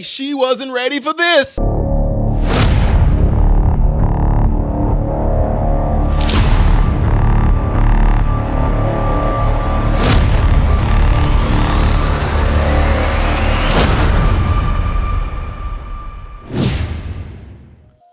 she wasn't ready for this.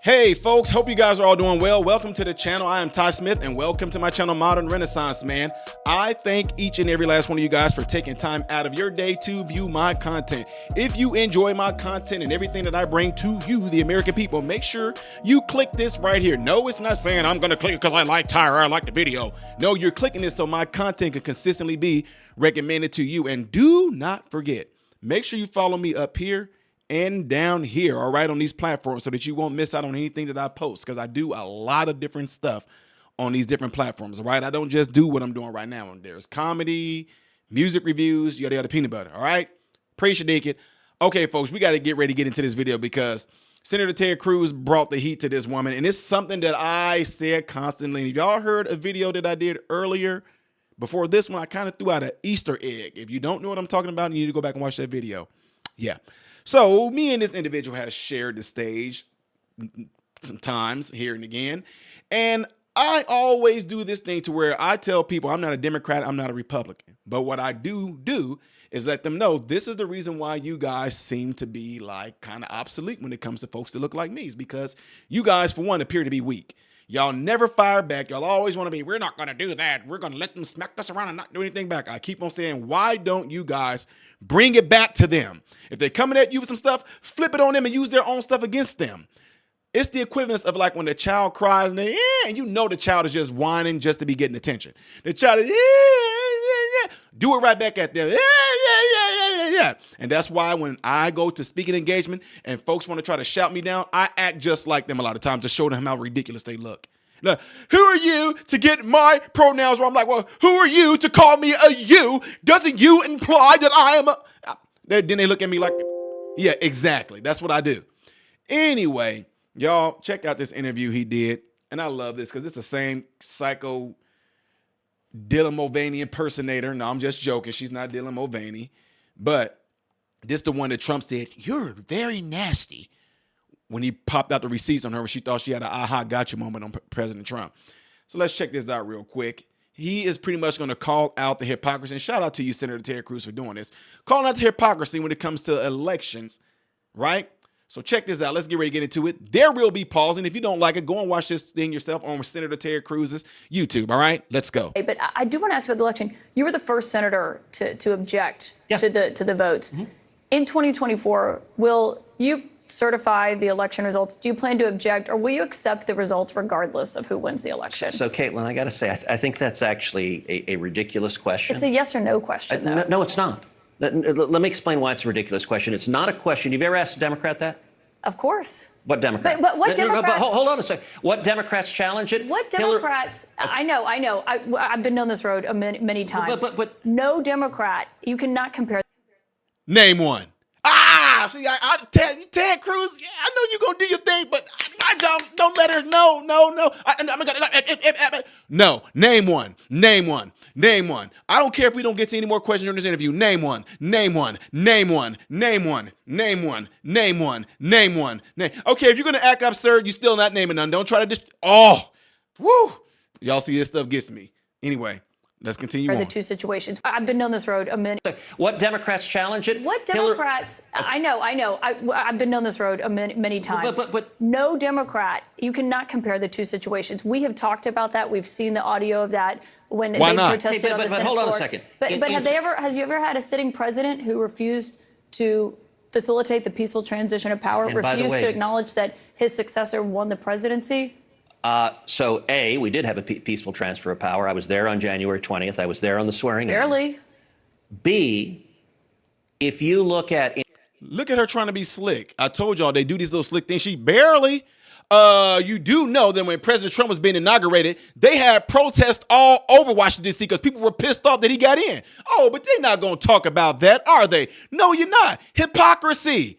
Hey folks, hope you guys are all doing well. Welcome to the channel. I am Ty Smith and welcome to my channel, Modern Renaissance Man. I thank each and every last one of you guys for taking time out of your day to view my content. If you enjoy my content and everything that I bring to you, the American people, make sure you click this right here. No, it's not saying I'm gonna click it because I like Ty or I like the video. No, you're clicking this so my content can consistently be recommended to you. And do not forget, make sure you follow me up here and down here, all right, on these platforms so that you won't miss out on anything that I post, because I do a lot of different stuff on these different platforms, all right? I don't just do what I'm doing right now. There's comedy, music reviews, yada, yada, peanut butter, all right? Appreciate it. Okay, folks, we got to get ready to get into this video because Senator Ted Cruz brought the heat to this woman, and it's something that I said constantly. If y'all heard a video that I did earlier, before this one, I kind of threw out an Easter egg. If you don't know what I'm talking about, you need to go back and watch that video. Yeah. So me and this individual has shared the stage sometimes here and again. And I always do this thing to where I tell people I'm not a Democrat, I'm not a Republican. But what I do is let them know this is the reason why you guys seem to be like kind of obsolete when it comes to folks that look like me, is because you guys, for one, appear to be weak. Y'all never fire back. Y'all always want to be, we're not going to do that. We're going to let them smack us around and not do anything back. I keep on saying, why don't you guys bring it back to them? If they're coming at you with some stuff, flip it on them and use their own stuff against them. It's the equivalence of like when the child cries and and you know the child is just whining just to be getting attention. The child is, do it right back at them. And that's why when I go to speaking engagement and folks want to try to shout me down, I act just like them a lot of times to show them how ridiculous they look. Now, who are you to get my pronouns where I'm like, well, who are you to call me a you? Doesn't you imply that I am a... Then they look at me like, yeah, exactly. That's what I do. Anyway, y'all, check out this interview he did. And I love this because it's the same psycho Dylan Mulvaney impersonator. No, I'm just joking. She's not Dylan Mulvaney. But this the one that Trump said, you're very nasty, when he popped out the receipts on her when she thought she had an aha gotcha moment on President Trump. So let's check this out real quick. He is pretty much going to call out the hypocrisy. And shout out to you, Senator Ted Cruz, for doing this. Calling out the hypocrisy when it comes to elections, right? So check this out. Let's get ready to get into it. There will be pausing. If you don't like it, go and watch this thing yourself on Senator Ted Cruz's YouTube, all right? Let's go. But I do want to ask about the election. You were the first senator to object to the votes. Mm-hmm. In 2024, will you certify the election results? Do you plan to object, or will you accept the results regardless of who wins the election? So Caitlin, I got to say, I think that's actually a ridiculous question. It's a yes or no question, though. No, it's not. Let me explain why it's a ridiculous question. It's not a question. You've ever asked a Democrat that? Of course. What Democrat? But what Democrats? Hold on a second. What Democrats challenge it? What Democrats? I know. I've been down this road many times. But no Democrat. You cannot compare. Name one. See, Ted Cruz, yeah, I know you're going to do your thing, but don't let her, no. No, name one. I don't care if we don't get to any more questions during this interview. Name one. Okay, if you're going to act absurd, you're still not naming none. Don't try to Y'all see this stuff gets me. Anyway. Let's continue on. The two situations. I've been down this road What Democrats challenge it? What Democrats? I know. I've been down this road many times. But no Democrat. You cannot compare the two situations. We have talked about that. We've seen the audio of that when they protested on the Senate floor. Hold on a second. But has you ever had a sitting president who refused to facilitate the peaceful transition of power, refused to acknowledge that his successor won the presidency? So, A, we did have a peaceful transfer of power. I was there on January 20th. I was there on the swearing in. Barely. B, if you look at... Look at her trying to be slick. I told y'all they do these little slick things. She barely... You do know that when President Trump was being inaugurated, they had protests all over Washington, D.C. because people were pissed off that he got in. Oh, but they're not going to talk about that, are they? No, you're not. Hypocrisy.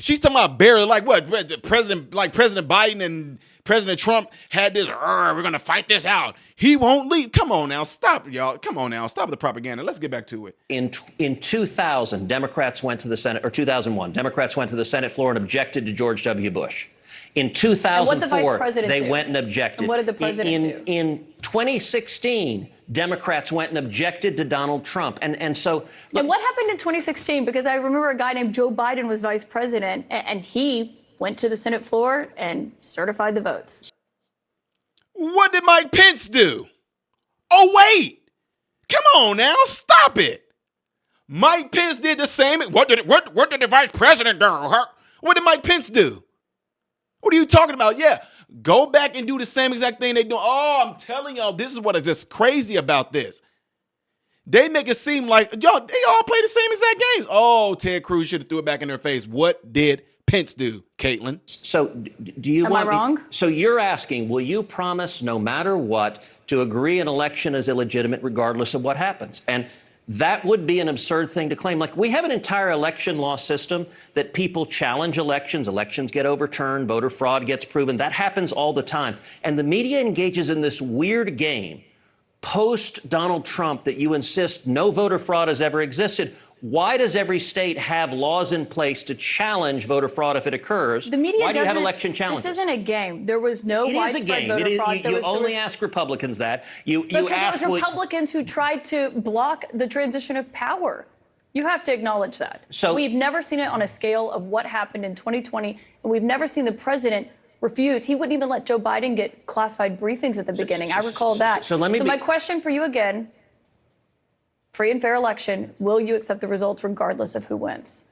She's talking about barely, like what? President Biden and President Trump had this, we're going to fight this out. He won't leave. Come on now. Stop, y'all. Come on now. Stop the propaganda. Let's get back to it. In 2000, Democrats went to the Senate, or 2001, Democrats went to the Senate floor and objected to George W. Bush. In 2004, they went and objected. And what did the president do? In 2016, Democrats went and objected to Donald Trump. And so... Look, and what happened in 2016? Because I remember a guy named Joe Biden was vice president, and he went to the Senate floor and certified the votes. What did Mike Pence do? Oh, wait. Come on now. Stop it. Mike Pence did the same. What did the vice president do? What did Mike Pence do? What are you talking about? Yeah, go back and do the same exact thing they do. Oh, I'm telling y'all, this is what is just crazy about this. They make it seem like, y'all, they all play the same exact games. Oh, Ted Cruz should have threw it back in their face. What did Pence do, Caitlin? So do you want... Am I wrong? So you're asking, will you promise no matter what to agree an election is illegitimate regardless of what happens? And that would be an absurd thing to claim. Like, we have an entire election law system that people challenge elections. Elections get overturned. Voter fraud gets proven. That happens all the time. And the media engages in this weird game post-Donald Trump that you insist no voter fraud has ever existed. Why does every state have laws in place to challenge voter fraud if it occurs? The media Why do you have election challenges? This isn't a game. There was no widespread voter fraud. You only ask Republicans that. Because it was Republicans who tried to block the transition of power. You have to acknowledge that. So we've never seen it on a scale of what happened in 2020, and we've never seen the president refuse. He wouldn't even let Joe Biden get classified briefings at the beginning. I recall that. So my question for you again, free and fair election, will you accept the results regardless of who wins?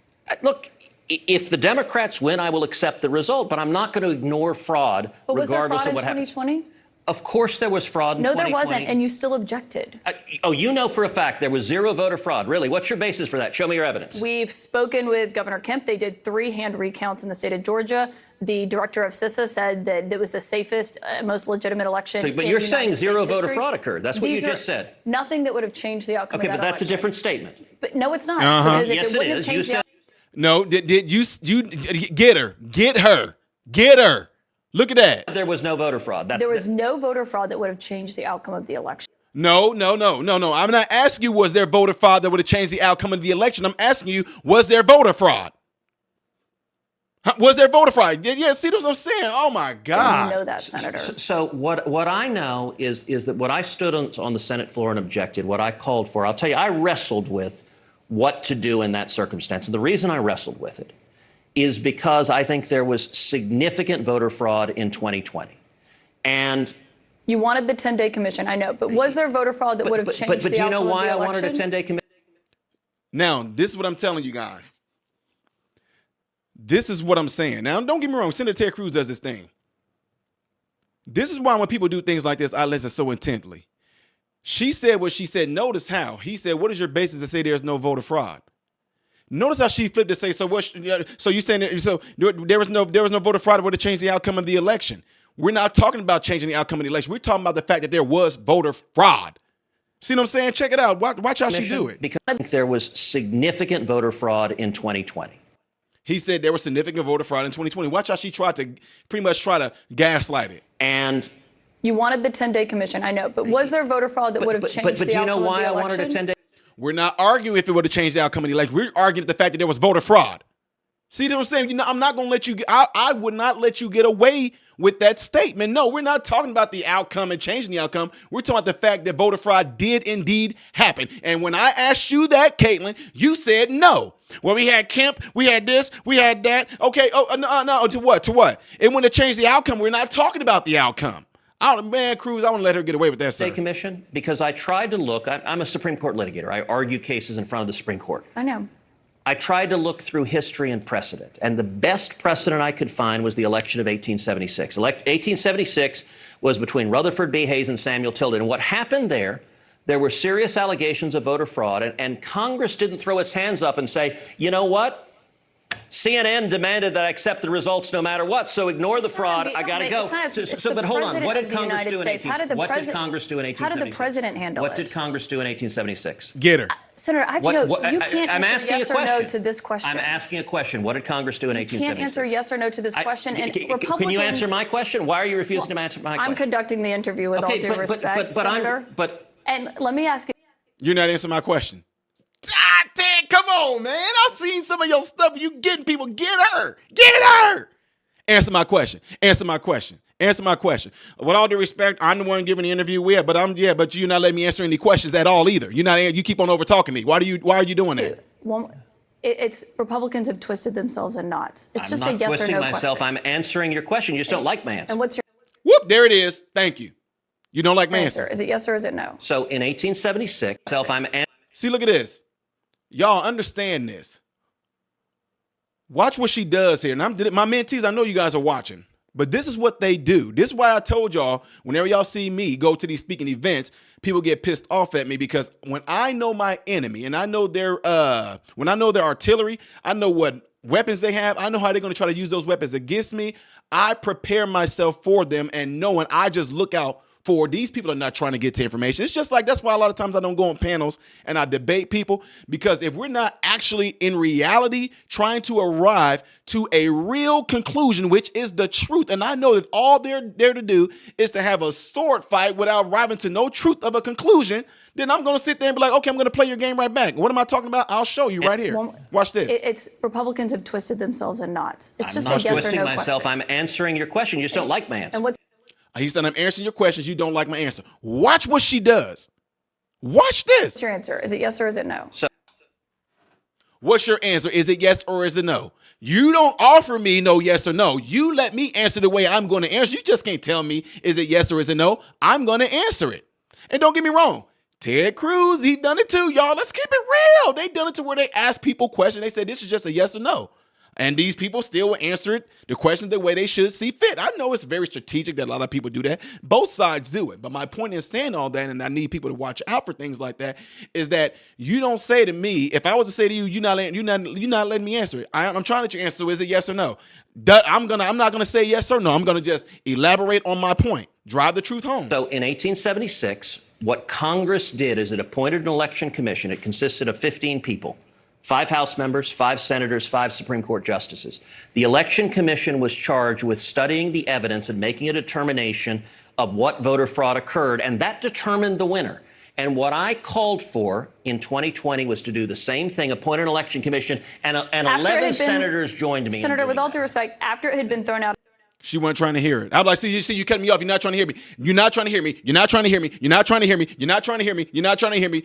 Look, if the Democrats win, I will accept the result, but I'm not going to ignore fraud regardless of what happens. But was there fraud in 2020? Of course there was fraud in 2020. No, there wasn't, and you still objected. You know for a fact there was zero voter fraud. Really? What's your basis for that? Show me your evidence. We've spoken with Governor Kemp. They did 3 hand recounts in the state of Georgia. The director of CISA said that it was the safest, most legitimate election in the United States history. But you're saying zero voter fraud occurred. That's what you just said. Nothing that would have changed the outcome of that election. Okay, but that's a different statement. But no, it's not. Because if it wouldn't have changed the outcome. No, did you get her? Get her. Get her. Look at that. There was no voter fraud. There was no voter fraud that would have changed the outcome of the election. No. I'm not asking you, was there voter fraud that would have changed the outcome of the election? I'm asking you, was there voter fraud? Was there voter fraud? Yeah, see what I'm saying? Oh, my God. You know that, Senator. So what I know is that what I stood on the Senate floor and objected, what I called for, I'll tell you, I wrestled with what to do in that circumstance. And the reason I wrestled with it is because I think there was significant voter fraud in 2020. And you wanted the 10-day commission, I know, but was there voter fraud that would have changed the outcome of the election? But do you know why I wanted a 10-day commission? Now, this is what I'm telling you guys. This is what I'm saying. Now, don't get me wrong. Senator Ted Cruz does this thing. This is why when people do things like this, I listen so intently. She said what she said. Notice how. He said, what is your basis to say there's no voter fraud? Notice how she flipped to say, so what? So you saying there was no voter fraud that would have changed the outcome of the election? We're not talking about changing the outcome of the election. We're talking about the fact that there was voter fraud. See what I'm saying? Check it out. Watch how she do it. Because there was significant voter fraud in 2020. He said there was significant voter fraud in 2020. Watch how she tried to gaslight it. And you wanted the 10-day commission, I know, but was there voter fraud that would have changed the outcome of the election? But do you know why I wanted a 10-day? We're not arguing if it would have changed the outcome of the election. We're arguing the fact that there was voter fraud. See what I'm saying? You know, I'm not going to let you. I would not let you get away with that statement. No, we're not talking about the outcome and changing the outcome. We're talking about the fact that voter fraud did indeed happen. And when I asked you that, Caitlin, you said no. Well, we had Kemp, we had this, we had that. Okay. Oh, no. To what? To what? It wouldn't have changed the outcome. We're not talking about the outcome. Man, Cruz, I want to let her get away with that, sir. Commission, because I tried to look. I'm a Supreme Court litigator. I argue cases in front of the Supreme Court. I know. I tried to look through history and precedent, and the best precedent I could find was the election of 1876. 1876 was between Rutherford B. Hayes and Samuel Tilden. And what happened there were serious allegations of voter fraud, and Congress didn't throw its hands up and say, you know what? CNN demanded that I accept the results no matter what. So ignore the fraud. I got to go. But hold on. What did Congress do in 1876? What did Congress do in 1876? How did the president handle it? What did Congress do in 1876? Get her. Senator, I have to know, you can't I'm answer asking yes a or no question. to this question. I'm asking a question. What did Congress do in 1876? You can't answer yes or no to this question. And Republicans, can you answer my question? Why are you refusing to answer my question? I'm conducting the interview with all due respect, Senator. And let me ask you. You're not answering my question. Ah, Ted, come on, man. I've seen some of your stuff. You getting people. Get her. Get her. Answer my question. Answer my question. Answer my question. With all due respect, I'm the one giving the interview with, but you're not letting me answer any questions at all either. You keep on over talking me. Why are you doing that? Well, it's Republicans have twisted themselves in knots. It's just a yes or no question. I'm not twisting myself. I'm answering your question. You just don't like my answer. And what's your whoop? There it is. Thank you. You don't like my answer. Is it yes or is it no? So in 1876, see, look at this. Y'all understand this. Watch what she does here. And my mentees, I know you guys are watching, but this is what they do. This is why I told y'all, whenever y'all see me go to these speaking events, people get pissed off at me, because when I know my enemy and I know their artillery, I know what weapons they have, I know how they're going to try to use those weapons against me. I prepare myself for them, and knowing I just look out for these people are not trying to get to information. It's just like, that's why a lot of times I don't go on panels and I debate people, because if we're not actually in reality trying to arrive to a real conclusion, which is the truth, and I know that all they're there to do is to have a sword fight without arriving to no truth of a conclusion, then I'm going to sit there and be like, okay, I'm going to play your game right back. What am I talking about? I'll show you right here. Watch this. It's Republicans have twisted themselves in knots. It's just a yes or no question. I'm not twisting myself. I'm answering your question. You just don't like my answer. And he said, I'm answering your questions. You don't like my answer. Watch what she does. Watch this. What's your answer? Is it yes or is it no? What's your answer? Is it yes or is it no? You don't offer me no yes or no. You let me answer the way I'm going to answer. You just can't tell me, is it yes or is it no? I'm going to answer it. And don't get me wrong. Ted Cruz, he done it too, y'all. Let's keep it real. They done it to where they ask people questions. They said, this is just a yes or no. And these people still will answer it, the question, the way they should see fit. I know it's very strategic that a lot of people do that. Both sides do it. But my point in saying all that, and I need people to watch out for things like that, is that you don't say to me, if I was to say to you, you're not letting me answer it. I'm trying to let you answer, is it yes or no? I'm not gonna say yes or no. I'm gonna just elaborate on my point, drive the truth home. So in 1876, what Congress did is it appointed an election commission. It consisted of 15 people. 5 House members, 5 senators, 5 Supreme Court justices. The Election Commission was charged with studying the evidence and making a determination of what voter fraud occurred, and that determined the winner. And what I called for in 2020 was to do the same thing, appoint an election commission, and 11 senators joined me. Senator, with all due respect, after it had been thrown out. She wasn't trying to hear it. I was like, see, you cut me off. You're not trying to hear me. You're not trying to hear me. You're not trying to hear me. You're not trying to hear me. You're not trying to hear me. You're not trying to hear me.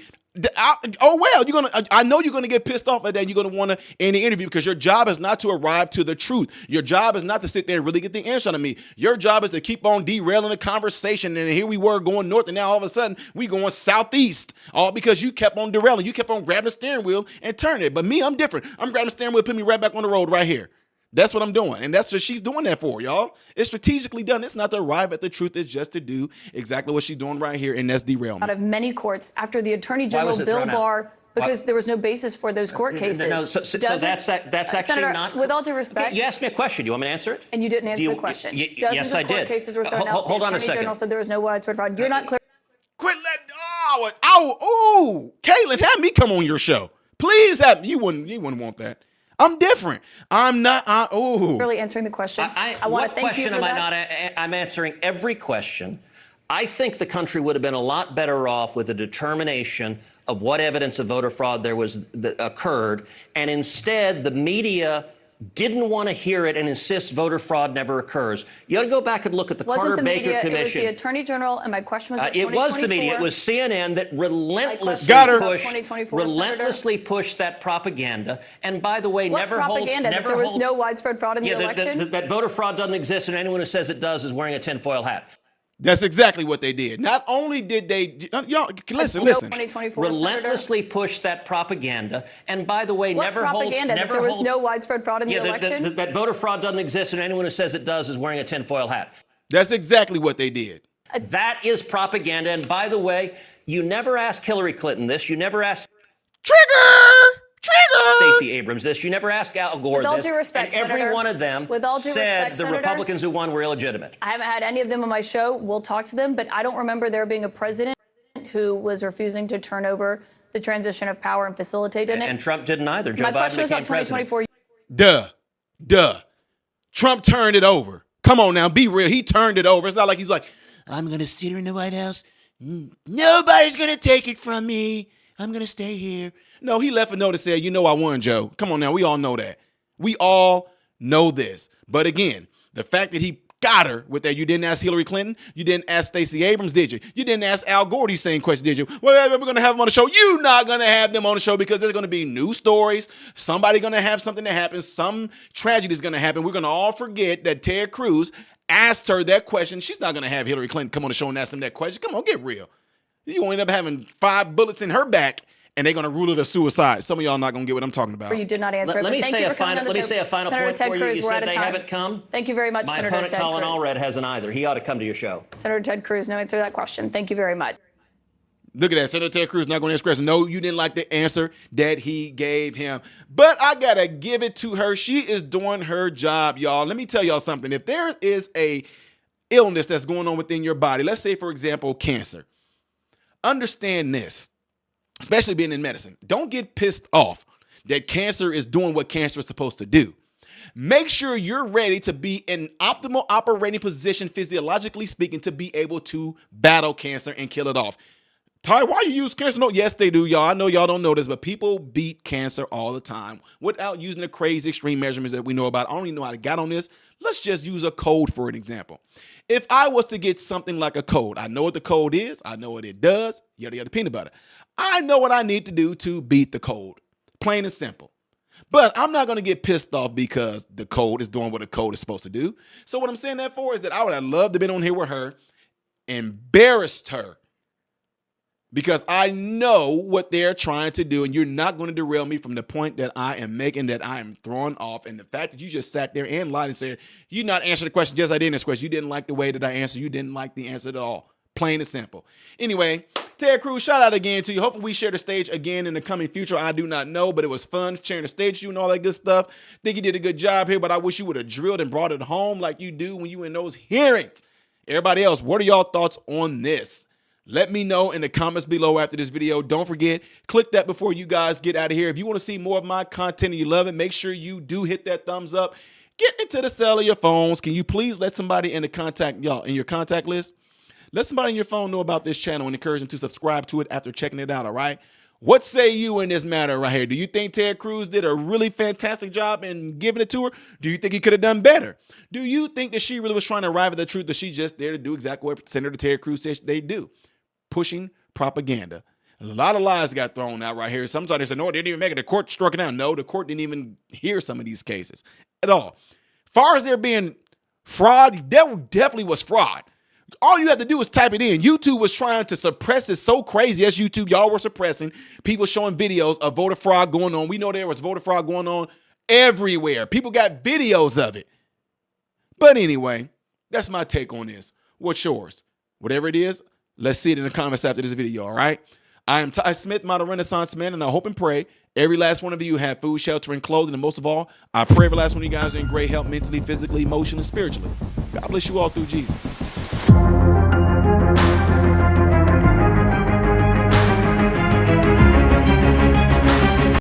Oh, well, I know you're going to get pissed off at that. You're going to want to end the interview, because your job is not to arrive to the truth. Your job is not to sit there and really get the answer out of me. Your job is to keep on derailing the conversation. And here we were going north, and now all of a sudden we going southeast, all because you kept on derailing. You kept on grabbing the steering wheel and turning it. But me, I'm different. I'm grabbing the steering wheel, putting me right back on the road right here. That's what I'm doing. And that's what she's doing that for, y'all. It's strategically done. It's not to arrive at the truth. It's just to do exactly what she's doing right here. And that's derailment. Out of many courts after the Attorney General Bill Barr, because there was no basis for those court cases. No, so that's actually Senator, not. With all due respect. You asked me a question. Do you want me to answer it? And you didn't answer the question. Yes, I did. Court cases were thrown out. Hold on a second. The Attorney General said there was no widespread fraud. You're not clear. Quit letting, Caitlin, have me come on your show. Please have me. You wouldn't want that. I'm different. I'm not. Really answering the question. I want to thank you for that. What question am I not? I'm answering every question. I think the country would have been a lot better off with a determination of what evidence of voter fraud there was that occurred, and instead the media didn't want to hear it and insists voter fraud never occurs. You ought to go back and look at the Carter-Baker Commission. It was the Attorney General, and my question was it was the media. It was CNN that relentlessly pushed that propaganda. And by the way, never propaganda? That there was no widespread fraud in the election? That voter fraud doesn't exist, and anyone who says it does is wearing a tinfoil hat. That's exactly what they did. Not only did they, y'all listen. Relentlessly push that propaganda, and by the way, that there was no widespread fraud in the election. That voter fraud doesn't exist, and anyone who says it does is wearing a tinfoil hat. That's exactly what they did. That is propaganda. And by the way, you never asked Hillary Clinton this. You never asked Trigger. Stacey Stacey Abrams this. You never asked Al Gore With all this. due respect, and every Senator, one of them with all due said respect, the Senator, Republicans who won were illegitimate. I haven't had any of them on my show. We'll talk to them, but I don't remember there being a president who was refusing to turn over the transition of power and facilitated it. And Trump didn't either. Joe My Biden question was about became 2024. Duh. Trump turned it over. Come on now, be real. He turned it over. It's not like he's like, I'm going to sit here in the White House. Nobody's going to take it from me. I'm going to stay here. No, he left a note that said, you know I won, Joe. Come on now, we all know that. We all know this. But again, the fact that he got her with that, you didn't ask Hillary Clinton, you didn't ask Stacey Abrams, did you? You didn't ask Al Gore these same questions, did you? Well, we're going to have them on the show. You're not going to have them on the show because there's going to be new stories. Somebody going to have something that happens. Some tragedy is going to happen. We're going to all forget that Ted Cruz asked her that question. She's not going to have Hillary Clinton come on the show and ask him that question. Come on, get real. You're going to end up having 5 bullets in her back, and they're going to rule it a suicide. Some of y'all not going to get what I'm talking about. You did not answer it. Let me say a final point Senator Ted for Cruz, you. You said they haven't come. Thank you very much, My Senator opponent, Ted Colin Cruz. Allred, hasn't either. He ought to come to your show. Senator Ted Cruz, no answer to that question. Thank you very much. Look at that. Senator Ted Cruz not going to answer question. No, you didn't like the answer that he gave him. But I got to give it to her. She is doing her job, y'all. Let me tell y'all something. If there is a illness that's going on within your body, let's say, for example, cancer, understand this, especially being in medicine. Don't get pissed off that cancer is doing what cancer is supposed to do. Make sure you're ready to be in optimal operating position, physiologically speaking, to be able to battle cancer and kill it off. Ty, why you use cancer? No, yes, they do, y'all. I know y'all don't know this, but people beat cancer all the time without using the crazy extreme measurements that we know about. I don't even know how to get on this. Let's just use a code for an example. If I was to get something like a code, I know what the code is. I know what it does. Yada, yada, peanut butter. I know what I need to do to beat the code. Plain and simple. But I'm not going to get pissed off because the code is doing what the code is supposed to do. So what I'm saying that for is that I would have loved to have been on here with her, embarrassed her, because I know what they're trying to do, and you're not going to derail me from the point that I am making, that I am throwing off. And the fact that you just sat there and lied and said, you not answer the question. Yes, I didn't answer the question. You didn't like the way that I answered. You didn't like the answer at all. Plain and simple. Anyway, Ted Cruz, shout out again to you. Hopefully we share the stage again in the coming future. I do not know, but it was fun sharing the stage with you and all that good stuff. Think you did a good job here, but I wish you would have drilled and brought it home like you do when you in those hearings. Everybody else, what are y'all thoughts on this? Let me know in the comments below after this video. Don't forget, click that before you guys get out of here. If you want to see more of my content and you love it, make sure you do hit that thumbs up. Get into the cell of your phones. Can you please let somebody in your contact list? Let somebody on your phone know about this channel and encourage them to subscribe to it after checking it out, all right? What say you in this matter right here? Do you think Ted Cruz did a really fantastic job in giving it to her? Do you think he could have done better? Do you think that she really was trying to arrive at the truth, that she just there to do exactly what Senator Ted Cruz said they do? Pushing propaganda. A lot of lies got thrown out right here. Sometimes they said, no, it didn't even make it. The court struck it down. No, the court didn't even hear some of these cases at all. Far as there being fraud, there definitely was fraud. All you have to do is type it in. YouTube was trying to suppress it so crazy. As YouTube, y'all were suppressing people showing videos of voter fraud going on. We know there was voter fraud going on everywhere. People got videos of it. But anyway, that's my take on this. What's yours? Whatever it is, let's see it in the comments after this video, all right? I am Ty Smith, model Renaissance man, and I hope and pray every last one of you have food, shelter, and clothing. And most of all, I pray every last one of you guys are in great health mentally, physically, emotionally, and spiritually. God bless you all through Jesus.